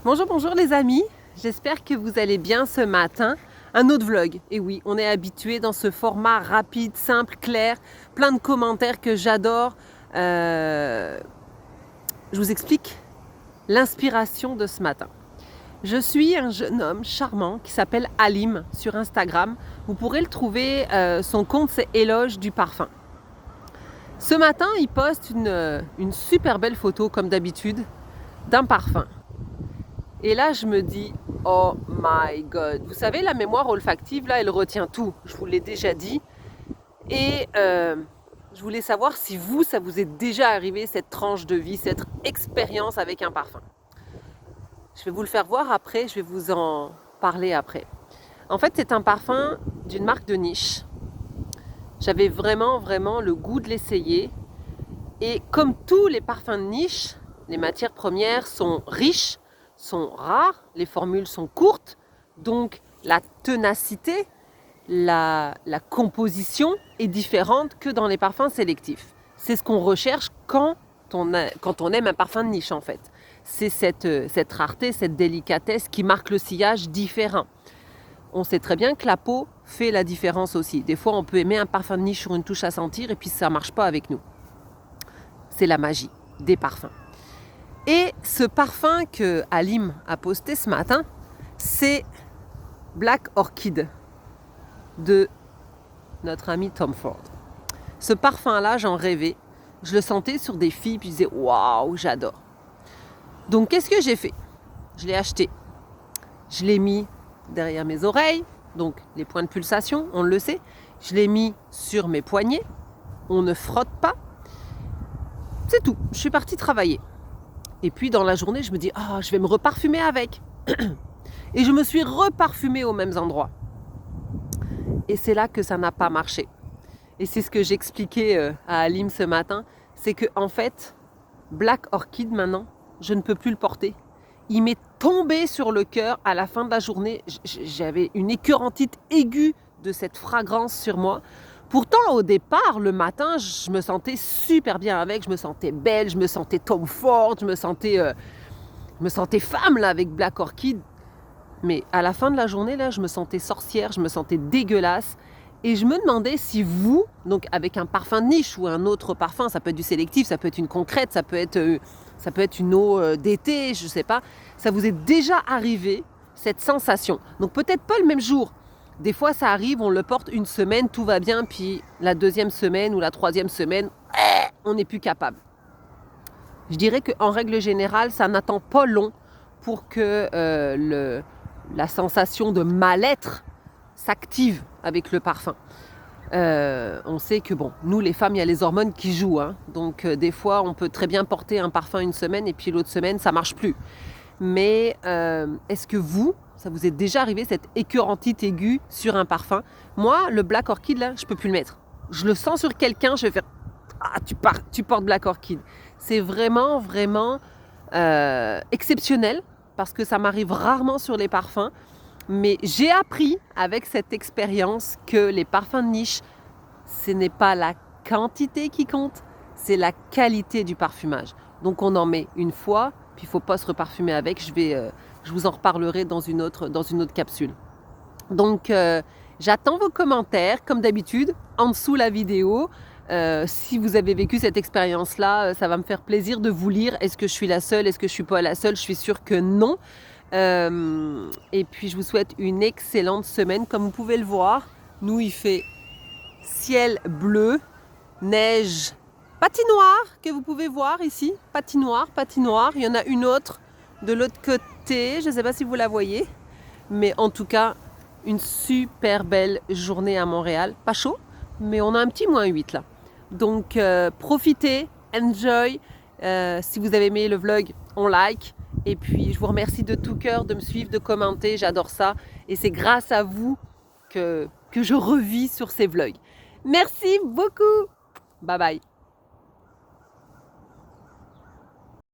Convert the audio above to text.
Bonjour les amis, j'espère que vous allez bien ce matin. Un autre vlog, et oui, on est habitué dans ce format rapide, simple, clair, plein de commentaires que j'adore. Je vous explique l'inspiration de ce matin. Je suis un jeune homme charmant qui s'appelle Halim sur Instagram. Vous pourrez le trouver, son compte c'est Éloge du parfum. Ce matin, il poste une super belle photo comme d'habitude d'un parfum. Et là, je me dis, oh my god. Vous savez, la mémoire olfactive, là, elle retient tout. Je vous l'ai déjà dit. Et je voulais savoir si vous, ça vous est déjà arrivé, cette tranche de vie, cette expérience avec un parfum. Je vais vous le faire voir après, je vais vous en parler après. En fait, c'est un parfum d'une marque de niche. J'avais vraiment le goût de l'essayer. Et comme tous les parfums de niche, les matières premières sont riches, sont rares, les formules sont courtes, donc la ténacité, la composition est différente que dans les parfums sélectifs. C'est ce qu'on recherche quand on aime un parfum de niche en fait. C'est cette rareté, cette délicatesse qui marque le sillage différent. On sait très bien que la peau fait la différence aussi. Des fois, on peut aimer un parfum de niche sur une touche à sentir et puis ça ne marche pas avec nous. C'est la magie des parfums. Et ce parfum que Halim a posté ce matin, c'est Black Orchid de notre ami Tom Ford. Ce parfum-là, j'en rêvais. Je le sentais sur des filles, puis je disais waouh, j'adore. Donc, qu'est-ce que j'ai fait? Je l'ai acheté. Je l'ai mis derrière mes oreilles, donc les points de pulsation, on le sait. Je l'ai mis sur mes poignets. On ne frotte pas. C'est tout. Je suis partie travailler. Et puis dans la journée, je me dis, je vais me reparfumer avec. Et je me suis reparfumée aux mêmes endroits. Et c'est là que ça n'a pas marché. Et c'est ce que j'expliquais à Halim ce matin, c'est que en fait, Black Orchid maintenant, je ne peux plus le porter. Il m'est tombé sur le cœur à la fin de la journée. J'avais une écœurantite aiguë de cette fragrance sur moi. Pourtant, au départ, le matin, je me sentais super bien avec, je me sentais belle, je me sentais Tom Ford, je me sentais femme là, avec Black Orchid. Mais à la fin de la journée, là, je me sentais sorcière, je me sentais dégueulasse. Et je me demandais si vous, donc avec un parfum de niche ou un autre parfum, ça peut être du sélectif, ça peut être une concrète, ça peut être une eau d'été, je ne sais pas, ça vous est déjà arrivé, cette sensation. Donc peut-être pas le même jour. Des fois, ça arrive, on le porte une semaine, tout va bien, puis la deuxième semaine ou la troisième semaine, on n'est plus capable. Je dirais qu'en règle générale, ça n'attend pas long pour que la sensation de mal-être s'active avec le parfum. On sait que, nous les femmes, il y a les hormones qui jouent. Donc des fois, on peut très bien porter un parfum une semaine et puis l'autre semaine, ça ne marche plus. Mais est-ce que ça vous est déjà arrivé, cette écœurantite aiguë sur un parfum? Moi, le Black Orchid, là, je ne peux plus le mettre. Je le sens sur quelqu'un, je vais faire « tu portes Black Orchid ». C'est vraiment exceptionnel parce que ça m'arrive rarement sur les parfums. Mais j'ai appris avec cette expérience que les parfums de niche, ce n'est pas la quantité qui compte, c'est la qualité du parfumage. Donc on en met une fois, puis il ne faut pas se reparfumer avec. Je vous en reparlerai dans une autre capsule. Donc j'attends vos commentaires, comme d'habitude, en dessous la vidéo. Si vous avez vécu cette expérience-là, ça va me faire plaisir de vous lire. Est-ce que je suis la seule? Est-ce que je ne suis pas la seule? Je suis sûre que non. Et puis je vous souhaite une excellente semaine. Comme vous pouvez le voir, nous il fait ciel bleu, neige patinoire que vous pouvez voir ici, patinoire. Il y en a une autre de l'autre côté, je ne sais pas si vous la voyez, mais en tout cas une super belle journée à Montréal. Pas chaud, mais on a un petit -8 là. Donc profitez, enjoy. Si vous avez aimé le vlog, on like. Et puis, je vous remercie de tout cœur de me suivre, de commenter. J'adore ça. Et c'est grâce à vous que je revis sur ces vlogs. Merci beaucoup. Bye bye.